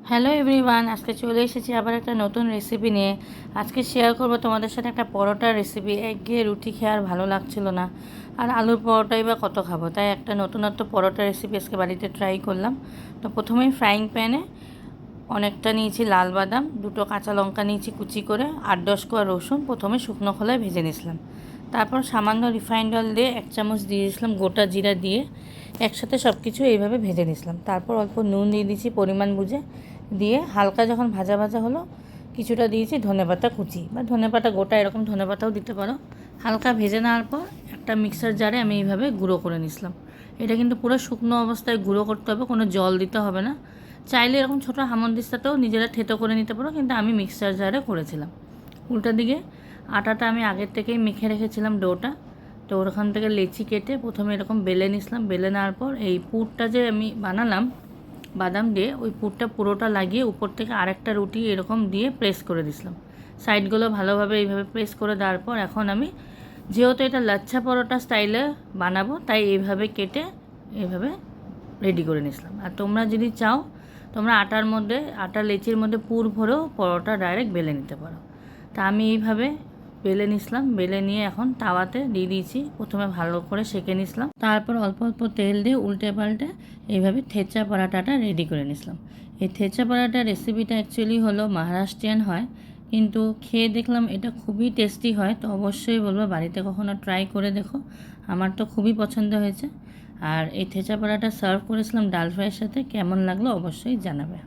Hello everyone, আজকে চলে এসেছি আবার একটা নতুন রেসিপি নিয়ে। আজকে শেয়ার করব তোমাদের সাথে একটা পরোটার রেসিপি। একঘেয়ে রুটি খেয়ে আর ভালো লাগছিল না, আর আলুর পরোটাই বা কত খাবো, তাই একটা নতুনত্ব পরোটা রেসিপি আজকে বাড়িতে ট্রাই করলাম। তো প্রথমেই ফ্রাইং প্যানে অনেকটা নিয়েছি লাল বাদাম, দুটো কাঁচা লঙ্কা নিয়েছি কুচি করে, 8-10 কোয়া রসুন প্রথমে শুকনো খোলায় ভেজে নিয়েছিলাম। তারপর সামান্য রিফাইন্ড অয়েল দিয়ে 1 চামচ দিয়ে দিয়েছিলাম গোটা জিরা দিয়ে একসাথে সব কিছু এইভাবে ভেজে নিয়েছিলাম। তারপর অল্প নুন দিয়ে দিয়েছি পরিমাণ বুঝে, দিয়ে হালকা যখন ভাজা ভাজা হলো কিছুটা দিয়েছি ধনেপাতা কুচি বা ধনেপাতা গোটা, এরকম ধনেপাতাও দিতে পারো। হালকা ভেজে নেওয়ার পর একটা মিক্সার জারে আমি এইভাবে গুঁড়ো করে নিয়েছিলাম। এটা কিন্তু পুরো শুকনো অবস্থায় গুঁড়ো করতে হবে, কোনো জল দিতে হবে না। চাইলে এরকম ছোটো হামনদিস্তাতেও নিজেরা থেতো করে নিতে পারো, কিন্তু আমি মিক্সার জারে করেছিলাম। উল্টা দিকে আটাটা আমি আগের থেকেই মেখে রেখেছিলাম ডোটা। তো ওখান থেকে লেচি কেটে প্রথমে এরকম বেলে নিয়েছিলাম। বেলে নেওয়ার পর এই পুরটা যে আমি বানালাম বাদাম দিয়ে, ওই পুরটা পুরোটা লাগিয়ে উপর থেকে আরেকটা রুটি এরকম দিয়ে প্রেস করে দিয়েছিলাম। সাইডগুলো ভালোভাবে এইভাবে প্রেস করে দেওয়ার পর এখন আমি, যেহেতু এটা লাচ্ছা পরোটা স্টাইলে বানাবো, তাই এইভাবে কেটে এইভাবে রেডি করে নিয়েছিলাম। আর তোমরা যদি চাও তোমরা আটা লেচির মধ্যে পুর ভরেও পরোটা ডাইরেক্ট বেলে নিতে পারো। তা আমি এইভাবে বেলে নিয়েছিলাম। বেলে নিয়ে এখন তাওয়াতে দিয়ে দিয়েছি, প্রথমে ভালো করে সেঁকে নিয়েছিলাম। তারপর অল্প অল্প তেল দিয়ে উল্টে পাল্টে এইভাবে থেচা পরাটাটা রেডি করে নিয়েছিলাম। এই থেচা পরাটা রেসিপিটা অ্যাকচুয়ালি হলো মহারাষ্ট্রিয়ান হয়, কিন্তু খেয়ে দেখলাম এটা খুবই টেস্টি হয়। তো অবশ্যই বলবো বাড়িতে কখনো ট্রাই করে দেখো, আমার তো খুবই পছন্দ হয়েছে। আর এই থেচা পরাটা সার্ভ করেছিলাম ডাল ফ্রাইয়ের সাথে, কেমন লাগলো অবশ্যই জানাবে।